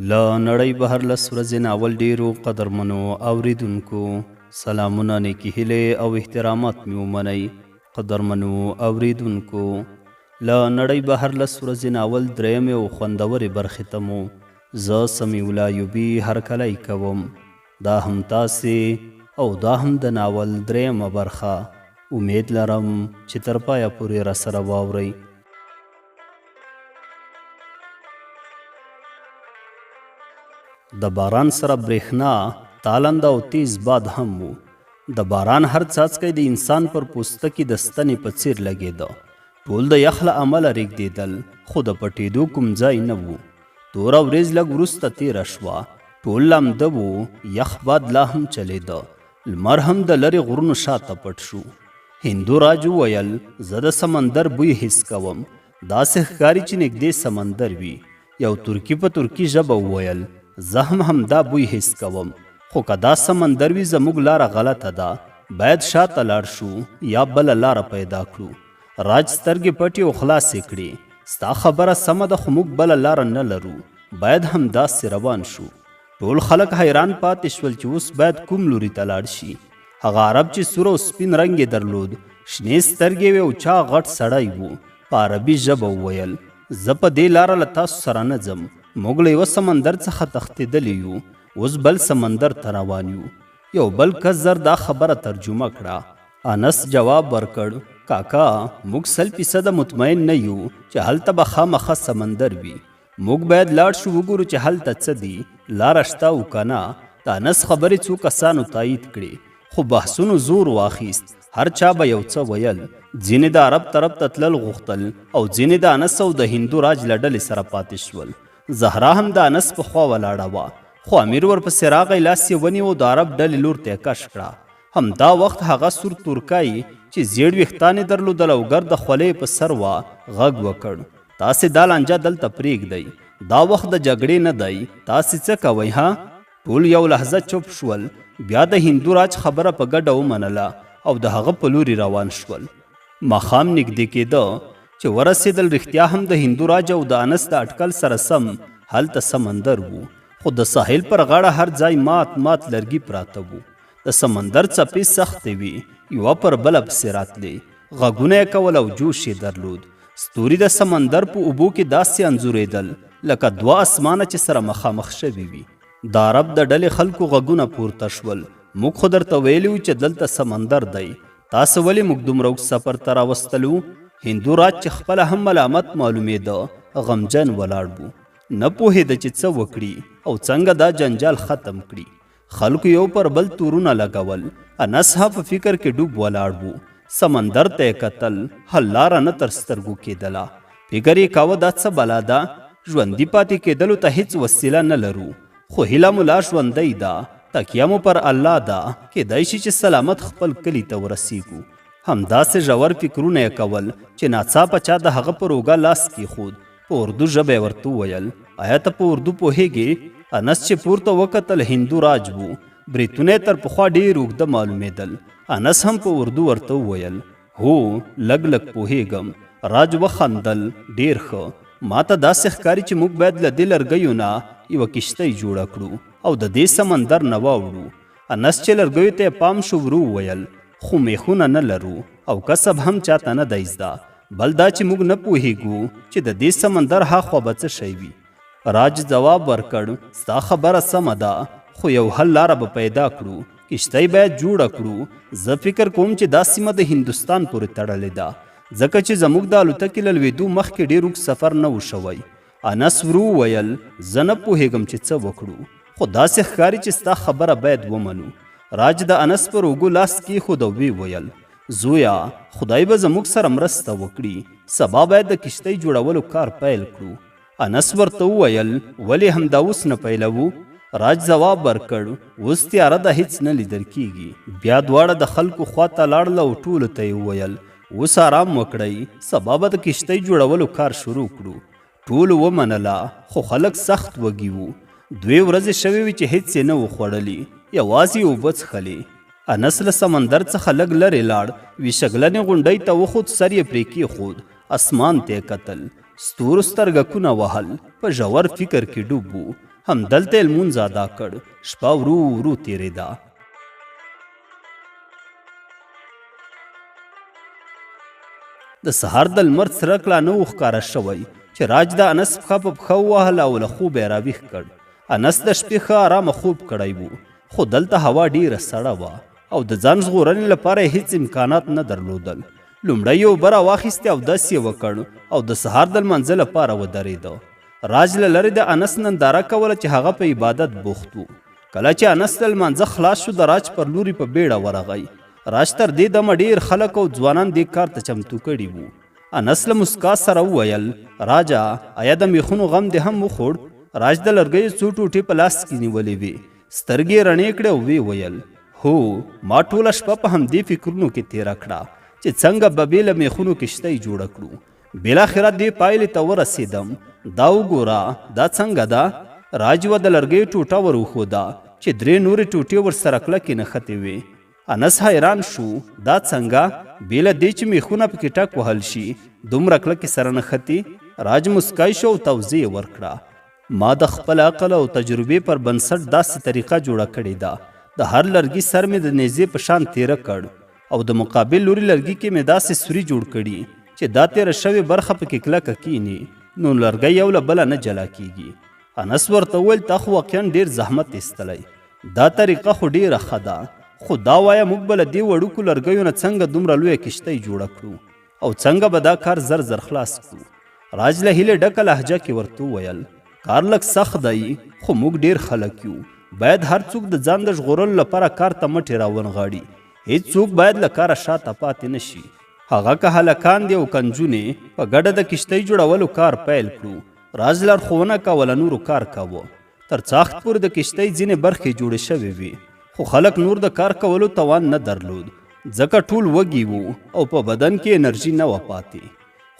له نړۍ بهر لس ورځې ناول ډیرو قدرمنو اوریدونکو سلامونه، نیکې هیلې او احترامات مې ومنئ. قدرمنو اوریدونکو، له نړۍ بهر لس ورځې ناول درېیمې او خوندورې برخې ته مو زه سمیع الله ایوبي هرکلی کوم. دا هم تاسې او دا هم د ناول درېیمه برخه. امید لرم چې تر پایه پورې راسره واورئ. د باران سره برېښنا، تالنده او تیز باد هم و. د باران هر څاڅکی د انسان پر پوستکي د ستنې په څیر لګېده. ټول د یخ له امله رېږدېدل، خو د پټېدو کوم ځای نه و. توره ورځ لږ وروسته تېره شوه. ټول لامده و، یخ باد لا هم چلېده. لمر هم د لرې غرونو شاته پټ شو. هندو راج وویل، زه د سمندر بوی حس کوم. داسې ښکاري چې نږدې سمندر وي. یو ترکي په ترکي ژبه وویل، زه هم همدا بوی حس کوم، خو که دا سمندر وي زموږ لاره غلطه ده، باید شاته لاړ شو یا بله لاره پیدا کړو. راج سترګې پټې او خلاصې کړې. ستا خبره سمه ده، خو موږ بله لاره نه لرو، باید همداسې روان شو. ټول خلک حیران پاتې شول چې اوس باید کوم لوري ته لاړ شي. هغه عرب چې سور او سپین رنګ یې درلود، شنې سترګې وې او چا غټ سړی و، په عربي ژبه وویل، زه په دې لاره له تاسو سره نه ځم. موږ له یوه سمندر څخه تښتېدلي یو، اوس بل سمندر ته روان یو. یو بل کس زر دا خبره ترجمه کړه. انس جواب ورکړ، کاکا، موږ 100% مطمئن نه یو چې هلته به خامخا سمندر وي. موږ باید لاړ شو وګورو چې هلته څه دي، لاره شته او که نه. د انس خبرې څو کسانو تایید کړې، خو بحثونو زور واخیست. هر چا به یو څه ویل. ځینې د عرب طرف ته تلل غوښتل او ځینې د انس او د هندو راج له ډلې سره پاتې شول. زهرا هم د انس په خوا ولاړه وه، خو امیر ورپسې راغی، لاس یې ونیو او د عرب ډلې لور ته یې کش کړه. همدا وخت هغه سور تورکی چې زیړ ویښتان یې درلودل او ګرده خولۍ په سر وه، غږ وکړ، تاسې دا لانجه دلته پرېږدئ، دا وخت د جګړې نه دی، تاسې څه کوئ ها؟ ټول یو لحظه چوپ شول. بیا د هندو راج خبره په ګډه ومنله او د هغه په لوري روان شول. ماښام نږدې کېده چې ورسېدل. رښتیا هم د هندو راج او د انس د اټکل سره سم هلته سمندر و، خو د ساحل پر غاړه هر ځای مات مات لرګي پراته وو. د سمندر څپې سختې وې، یوه پر بله پسې راتلې. غږونه یې کول او جوش یې درلود. ستوري د سمندر په اوبو کې داسې انځورېدل لکه دوه اسمانه چې سره مخامخ شوي وي. د عرب د ډلې خلکو غږونه پورته شول، موږ خو درته ویلي وو چې دلته سمندر دی، تاسو ولې موږ دومره اوږد سفر ته راوستلو؟ هندو راج چې خپله هم ملامت معلومېده، غمجن ولاړ و. نه پوهېده چې څه وکړي او څنګه دا جنجال ختم کړي. خلکو یو پر بل تورونه لګول. انس هم په فکر کې ډوب ولاړ و. سمندر ته یې کتل، حل لاره نه تر سترګو کېدله. فکر یې کاوه دا څه بلا ده، ژوندي پاتې کېدلو ته هیڅ وسیله نه لرو، خو هیله مو لا ژوندی ده، تکیه مو پر الله ده، کېدای شي چې سلامت خپل کلي ته ورسیږو. همداسې ژور فکرونه یې کول چې ناڅاپه چا د هغه پر اوږه لاس کېښود. په اردو ژبه یې ورته وویل، آیا ته په اردو پوهېږې؟ انس چې پورته وکتل، هندو راج و. بریتونه یې تر پخوا ډېر اوږده معلومېدل. انس هم په اردو ورته وویل، هو، لږ لږ پوهېږم. راج وخندل، ډېر ښه. ما ته داسې ښکاري چې موږ باید له دې لرګیو نه یوه کښتۍ جوړه کړو او د دې سمندر نه واوړو. انس چې لرګیو ته یې پام شو، ورو وویل، خو میخونه نه لرو او کسب هم چاته نه دی زده، بل دا چې موږ نه پوهېږو چې د دې سمندر هاخوا به څه شی وي. راج ځواب ورکړ، ستا خبره سمه ده، خو یو حل لاره به پیدا کړو، کښتۍ باید جوړه کړو. زه فکر کوم چې دا سیمه د هندوستان پورې تړلې ده، ځکه چې زموږ د الوتکې له لوېدو مخکې ډېر اوږد سفر نه و شوی. انس ورو وویل، زه نه پوهېږم چې څه وکړو، خو داسې ښکاري چې ستا خبره باید ومنو. راج د انس پر اوږو لاس کېښود او ویې ویل، زویا، خدای به زموږ سره مرسته وکړي، سبا باید د کښتۍ جوړولو کار پیل کړو. انس ورته وویل، ولې همدا اوس نه پیلوو؟ راج ځواب ورکړ، اوس تیاره ده، هیڅ نه لیدل کېږي. بیا دواړه د خلکو خواته لاړل او ټولو ته یې وویل، اوس آرام وکړئ، سبا به د کښتۍ جوړولو کار شروع کړو. ټولو ومنله، خو خلک سخت وږي وو. 2 ورځې شوې وې چې هیڅ یې نه و خوړلي، یوازې اوبه څښلې. انس له سمندر څخه لږ لرې لاړ، ویشګلنې غونډۍ ته وخوت، سر یې پرې کېښود، اسمان ته یې کتل. ستورو سترګکونه وهل، په ژور فکر کې ډوب و. همدلته یې لمونځ ادا کړ. شپه ورو ورو تېرېده. د سهار د لمر څرک لا نه و ښکاره شوی چې راج د انس پښه په پښه ووهله او له خوبه یې راویښ کړ. انس د شپې ښه ارامه خوب کړی و، خو دلته هوا ډیره سړه وه او د ځان ژغورنې لپاره یې هیڅ امکانات نه درلودل. لومړی یې اوبه راواخیستې او دس یې وکړ او د سهار د لمانځه لپاره ودرېده. راج له لرې د انس ننداره کوله چې هغه په عبادت بوخت و. کله چې انس له لمانځه خلاص شو د راج پر لوري په بیړه ورغی. راج تر دې دمه ډېر خلک او ځوانان دې کار ته چمتو کړي وو. انس له مسکا سره وویل: راجا، آیا د میخونو غم دې هم وخوړ؟ راج د لرګیو څو ټوټې په لاس کې نیولې وې. سترګې یې رڼې کړې او ویې ویل: هو، ما ټوله شپه په همدې فکرونو کې تېره کړه چې څنګه به بې له میخونو کښتۍ جوړه کړو. بالاخره دې پایلې ته ورسېدم. دا وګوره، دا څنګه ده؟ راج و د لرګیو ټوټه ور وښوده چې 3 نورې ټوټې ورسره کلکې نښتې وې. انس حیران شو، دا څنګه؟ بې له دې چې میخونه پکې ټک وهل شي دومره کلکې سره نښتې؟ راج مسکی شو او توضیح یې ورکړه: ما د خپل عقل او تجربې پر بنسټ داسې طریقه جوړه کړې ده. د هر لرګي سر مې د نیزې په شان تیره کړ او د مقابل لوري لرګي کې مې داسې سوري جوړ کړي چې دا تیره شوې برخه پکې کلکه کینی، نو لرګی یو له بله نه جلا کیږي. انس ورته وویل: تا خو واقعا ډېر زحمت ایستلی. دا طریقه خو ډېره ښه ده، خو دا وایه موږ به له دې وړوکو لرګیو نه څنګه دومره لویه کښتۍ جوړه کړو او څنګه به دا کار زر زر خلاص کړو. راج له هیلې ډکه لهجه کې ورته وویل: کار لږ سخت دی، خو موږ ډېر خلک یو. باید هر څوک د ځان د ژغورلو لپاره کار ته مټې راونغاړي. هیڅ څوک باید له کاره شاته پاتې نه شي. هغه که هلکان دي او که نجونې، په ګډه د کښتۍ جوړولو کار پیل کړو. راج لارښوونه کوله، نورو کار کاوه. تر څاښت پورې د کښتۍ ځینې برخې جوړې شوې وې، خو خلک نور د کار کولو توان نه درلود، ځکه ټول وږي وو او په بدن کې انرژي نه وه پاتې.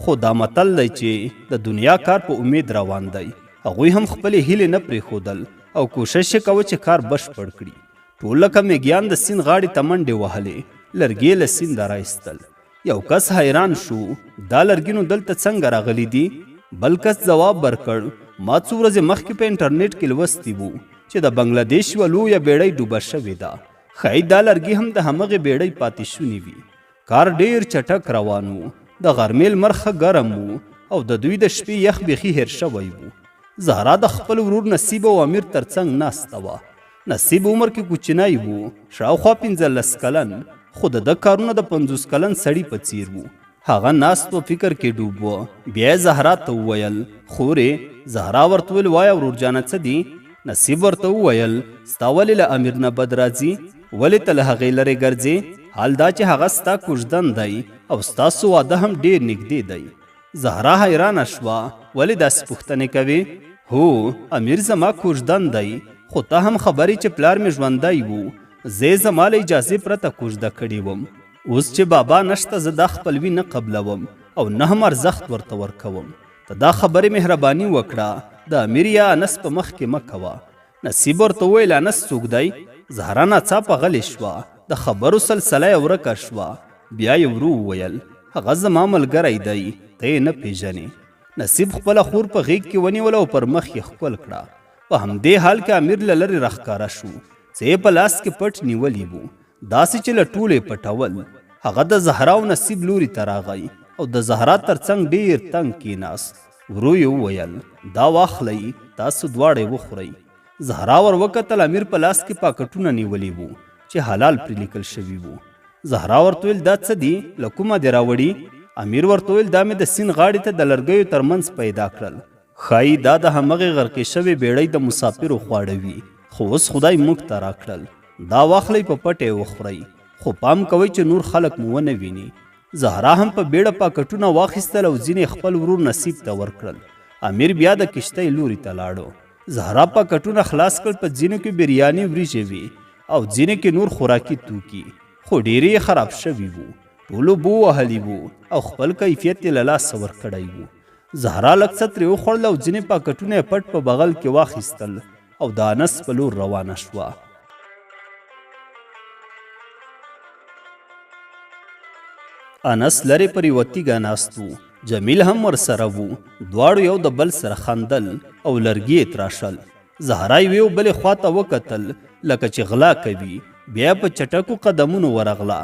خو دا متل دی چې د دنیا کار په امید روان دی. هغوی هم خپلې هیلې نه پرېښودل او کوشش یې کوه چې کار بشپړ کړي. ټول لکه میږیان د سیند غاړې ته منډې وهلې، لرګي له سینده رایستل. یو کس حیران شو: دا لرګي نو دلته څنګه راغلي دي؟ بل کس ځواب ورکړ: ما څو ورځې مخکې په انټرنیټ کې لوستی وو چې د بنګلادیش یوه لویه بیړۍ ډوبه شوې ده. ښایي دا لرګي هم د همغې بیړۍ پاتې شوني وي. کار ډېر چټک روان و. د غرمې لمر ښه ګرم و او د دوی د شپې یخ بیخي هیر شوی و. زهرا د خپل ورور نصیب او امیر ترڅنګ ناسته وه. نصیب عمر کې کوچنی و، شاوخوا 15 کلن، خو د ده کارونه د 50 کلن سړي په څیر وو. هغه ناست و فکر کې ډوب و. بیا یې زهرا ته وویل: خورې. زهرا ورته وویل: وایه ورورجانه څه دي؟ نصیب ورته وویل: ستا ولې له امیر نه بد راځي؟ ولې ته له هغې لرې ګرځې؟ حال دا چې هغه ستا کوژدن دی او ستاسو واده هم ډېر نږدې دی. زهرا حیرانه شوه: ولې داسې پوښتنې کوې؟ هو، امیر زما کوژدن دی، خو ته هم خبرې چې پلار مې ژوندی و. زه زما له اجازې پرته کوژده کړې وم. اوس چې بابا نشته، زه دا خپلوي نه قبلوم او نه هم ارزښت ورته ورکوم. ته دا خبرې مهرباني وکړه، د امیر یا انس په مخ کې مه کوه. نصیب ورته وویل: انس څوک دی؟ زهرا ناڅاپه غلې شوه. د خبرو سلسله یې ورکه شوه. بیا یې ورو وویل: هغه زما ملګری دی، ته یې نه پېژنې. نصیب خپله خور په غېږ کې ونیوله او پر مخ یې ښکل کړه. په همدې حال کې امیر له لرې راښکاره شو. څه یې په لاس کې پټ نیولي وو، داسې چې له ټولو یې پټول. هغه د زهرا او نصیب لوري ته راغی او د زهرا ترڅنګ ډېر تنګ کېناست. ورو یې وویل: دا واخلئ، تاسو دواړه یې وخورئ. زهرا ور وکتل، امیر په لاس کې پاکټونه نیولي وو چې حلال پرې لیکل شوي وو. زهرا ورته ویل: دا څه دي؟ له کومه دې راوړي؟ امیر ورته ویل: دا مې د سیند غاړې ته د لرګیو ترمنځ پیدا کړل. ښایي دا د همغې غرقې شوې بیړۍ د مسافرو خواړه وي، خو اوس خدای موږ ته راکړل. دا واخلئ، په پټه یې وخورئ، خو پام کوئ چې نور خلک مو ونه ویني. زهرا هم په بیړه پاکټونه واخیستل او ځینې خپل ورور نصیب ته ورکړل. امیر بیا د کښتۍ لوري ته لاړو. زهرا پاکټونه خلاص کړل. په ځینو کې بریاني وریجې وې او ځینې کې نور خوراکي توکي، خو ډېرې یې خراب شوي وو. ټولو بو وهلي وو او خپل کیفیت یې له لاسه ورکړی وو. زهرا لږ څه ترې وخوړل او ځینې پاکټونه یې پټ په بغل کې واخیستل او د انس په لور روانه شوه. انس لرې پر یوه تیږه ناست و. جمیل هم ورسره و. دواړو یو د بل سره خندل او لرګي یې تراشل. زهرا یوې بلې خواته وکتل لکه چې غلا کوي. بیا په چټکو قدمونو ورغله.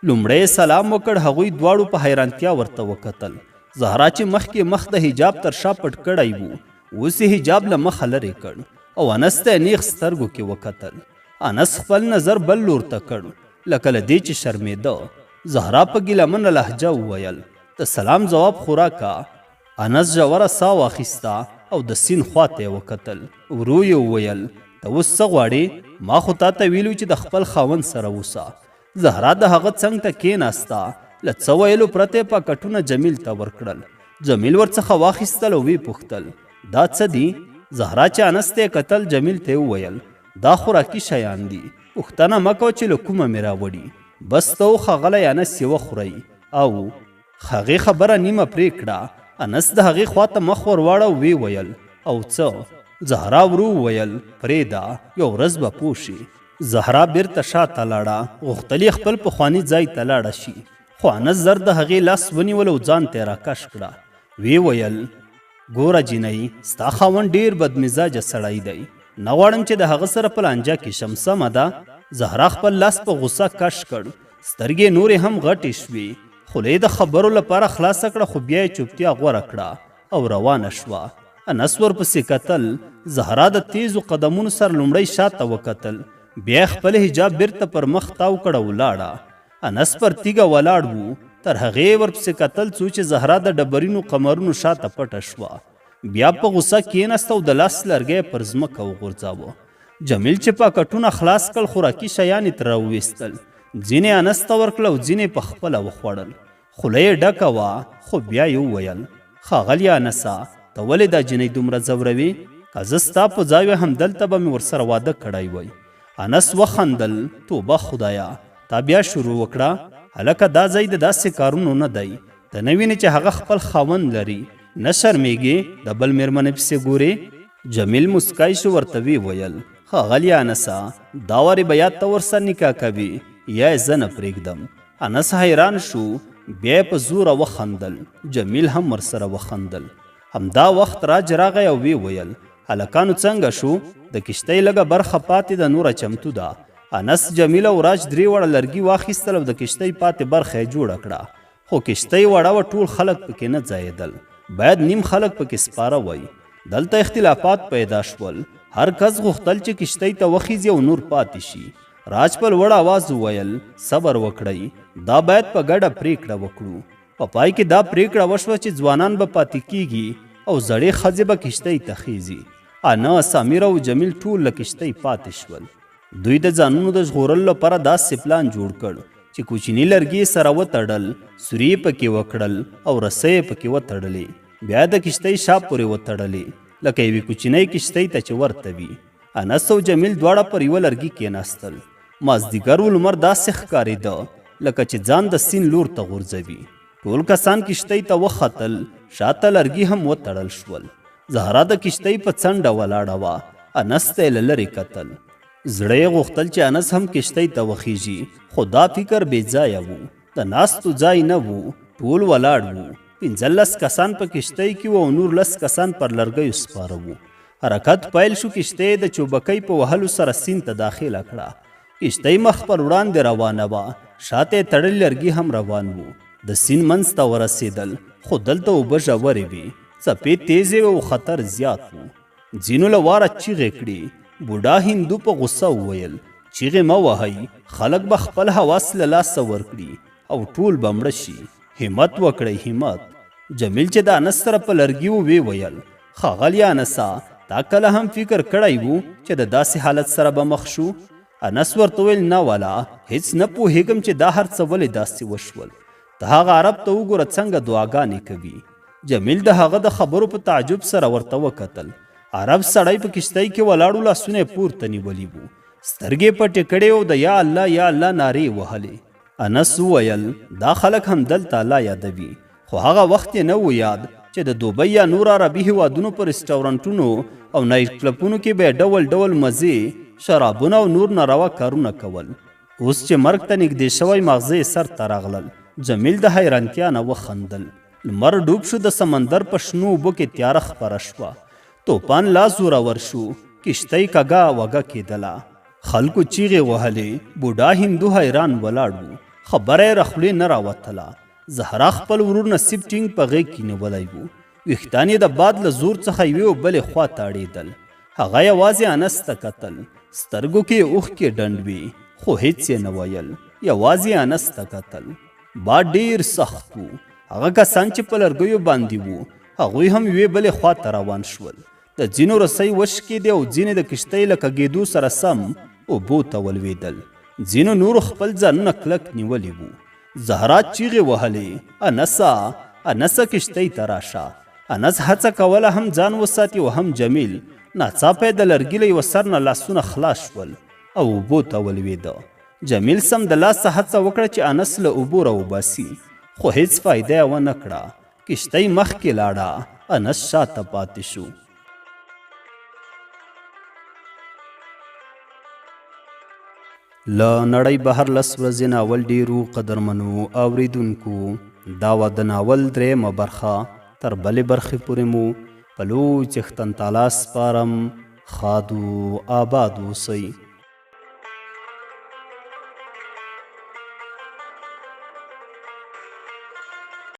لومړی سلام وکړ. هغوی دواړو په حیرانتیا ورته وکتل. زهرا چې مخکې مخ د حجاب تر شا پټ کړی و، اوس یې حجاب له مخه لرې کړ او انس ته یې نیغ سترګو کې وکتل. انس خپل نظر بل لور ته کړ لکه له دې چې شرمېده. زهرا په ګیلمنه لهجه وویل د سلام جواب خو راکه. انس ژوره ساه واخیسته او د سیند خواته یې وکتل. ورو یې وویل ته اوس څه غواړې؟ ما خو تا ته ویلو چې د خپل خاوند سره اوسه. زهرا د هغه څنګ ته کېناسته. له څه ویلو پرته یې پاکټونه جمیل ته ورکړل. جمیل ورڅخه واخیستل او ویې پوښتل دا څه دي؟ زهرا چې انس ته یې کتل جمیل ته یې وویل دا خوراکي شیان دي، پوښتنه مه کوه چې له کومه مې راوړي. بس ته وښاغلی انس یې وخورئ. او هغې خبره نیمه پرې کړه. انس د هغې خواته مخ ور واړه او ویې ویل او څه؟ زهرا ورو وویل پرېږده، یو ورځ به پوه شي. زهرا بیرته شاته لاړه، غوښتل یې خپل پخواني ځای ته لاړه شي، خو انس زر د هغې لاس ونیول او ځان ته یې راکش کړه. ویې ویل ګوره جینۍ، ستا خاوند ډېر بدمزاجه سړی دی، نه غواړم چې د هغه سره په لانجه کې شم، سمه ده؟ زهرا خپل لاس په غوسه کش کړ. سترګې نورې هم غټې شوې. خوله یې د خبرو لپاره خلاصه کړه، خو بیا یې چوپتیا غوره کړه او روانه شوه. انس ورپسې کتل. زهرا د تیزو قدمونو سره لومړی شاته وکتل، بیا خپل حجاب بیرته پر مخ تاو کړه او لاړه. انس پر تیږه ولاړ و. تر هغې ورپسې کتل څو چې زهرا د ډبرینو قمرونو شاته پټه شوه. بیا په غوسه کېناسته او د لاس لرګی پر ځمکه وغورځاوه. جمیل چې پاکټونه خلاص کړل، خوراکي شیان یې ترې راوویستل. ځینې انس ته ورکړل او ځینې په خپله وخوړل. خوله یې ډکه وه، خو بیا یې وویل ښاغلیه انسه، ته ولې دا جنۍ دومره ځوروې؟ که زه ستا په ځای وای همدلته به مې ورسره واده کړی وی. انس وخندل. توبه خدایه، تا بیا شروع وکړه. هلکه دا ځای د داسې کارونو نه دی. ته نه وینې چې هغه خپل خاوند لري؟ نه شرمېږې د بل مېرمنې پسې ګورې؟ جمیل مسکی شو، ورته ویې ویل ښاغلیه انسه، دا وارې به یا ته ورسره نکاح کوي یا یې زه نه پرېږدم. انس حیران شو، بیا یې په زوره وخندل. جمیل هم ورسره وخندل. همدا وخت راج راغی او ویې ویل هلکانو څنګه شو؟ د کښتۍ لږه برخه پاتې ده، نوره چمتو ده. انس جمیل او راج درې وړه لرګي واخیستل او د کښتۍ پاتې برخه یې جوړه کړه. خو کښتۍ وړه وه، ټول خلک پکې نه ځایېدل، باید نیم خلک پکې سپاره وی. دلته اختلافات پیدا شول. هر کس غوښتل چې کښتۍ ته وخیځي او نور پاتې شي. راج په لوړ آواز وویل صبر وکړئ، دا باید په ګډه پریکړه وکړو. په پای کې دا پریکړه وشوه چې ځوانان به پاتې کیږي او زړې ښځې به کښتۍ ته خیځي. انس، امیر او جمیل ټول له کښتۍ پاتې شول. دوی د ځانونو د ژغورلو لپاره داسې پلان جوړ کړ چې کوچني لرګي سره وتړل، سوري پکې وکړل او رسۍ پکې وتړلې. بیا د کښتۍ شا پورې وتړلې لکه یوې کوچنۍ کښتۍ ته چې ورته وي. انس او جمیل دواړه پر یوه لرګي کېناستل. مازدیګر و لمر داسې ښکارېده لکه چې ځان د سیند لور ته غورځوي. ټول کسان کښتۍ ته وختل. شاته لرګي هم وتړل شول. زهرا د کښتۍ په څنډه ولاړه وه. انس ته یې له لرې کتل. زړه یې غوښتل چې انس هم کښتۍ ته وخیژي، خو دا فکر بې ځایه و. د ناستو ځای نه و، ټول ولاړ وو. 15 کسان په کښتۍ کې وو او نور 10 کسان پر لرګیو سپاره وو. حرکت پیل شو. کښتۍ د چوبکۍ په وهلو سره سیند ته داخله کړه. کښتۍ مخ پر وړاندې روانه وه، شاته یې تړلي لرګي هم روان وو. د سیند منځ ته ورسېدل، خو دلته اوبه ژورې وې، څپې تیزې وې او خطر زیات و. ځینو له واره چیغې کړې. بوډا هندو په غوسه وویل چیغې مه وهئ، خلک به خپل حواس له لاسه ورکړي او ټول به مړه شي. همت وکړئ، همت. جمیل چې د انس سره په لرګي و ویې ویل ښاغلیه انسه، تا کله هم فکر کړی و چې د داسې حالت سره به مخ شو؟ انس ورته ویل نه والا، هیڅ نه پوهېږم چې دا هر څه ولې داسې وشول. ته هغه عرب ته وګوره څنګه دعاګانې کوي. جمیل د هغه د خبرو په تعجب سره ورته وکتل. عرب سړی په کښتۍ کې ولاړو، لاسونه یې پورته نیولي وو، سترګې پټې کړې او د یا الله یا الله نارې وهلې. انس وویل دا خلک هم دلته الله یادوي، خو هغه وخت یې نه و یاد چې د دوبۍ یا نور عربي هیوادونو په رسټورانټونو او نایټ کلبونو کې به ډول ډول مزې، شرابونه او نور ناروا کارونه کول. اوس چې مرګ ته نږدې شوی، ماغزه یې سر ته راغلل. جمیل د حیرانتیا نه وخندل. لمر ډوب شو. د سمندر په شنو اوبو کې تیاره خپره شوه. توپان لا زورور شو. کشتۍ کږه وږه کېدله. خلکو چیغې وهلې. بوډا هندو حیران ولاړ و. خبره یې له خولې نه راوتله. زهرا خپل ورور نصیب ټینګ په غېږ کې نیولی و. ویښتان یې د باد له زور څخه یوې او بلې خوا ته اړېدل. هغه یوازې انس ته کتل. سترګو کې یې اوښکې ډنډ وې، خو هیڅ یې نه ویل. یوازې انس ته کتل. باد ډېر سخت و. هغه کسان چې په لرګیو باندې وو هغوی هم یوې بلې خوا ته روان شول. د ځینو رسۍ وشکېدې او ځینې د کښتۍ له کږېدو سره سم اوبو ته ولوېدل. ځینو نورو خپل ځانونه کلک نیولي وو. زهرا چیغې وهلې، انسه انسه کښتۍ ته راشه. انس هڅه کوله هم ځان وساتي او هم جمیل. ناڅاپه د لرګي له یوه سر نه لاسونه خلاص شول او اوبو ته ولوېده. جمیل سمدلاسه هڅه وکړه چې انس له اوبو راوباسي، خو هیڅ فایده یې ونه کړه. کښتۍ مخکې لاړه، انس شاته پاتې شو. له نړۍ بهر 10 ورځې ناول ډیرو قدرمنو اوریدونکو، دا وه د ناول درېیمه برخه. تر بلې برخې پورې مو په لوی څښتن تعالی سپارم. ښاد و آباد اوسئ.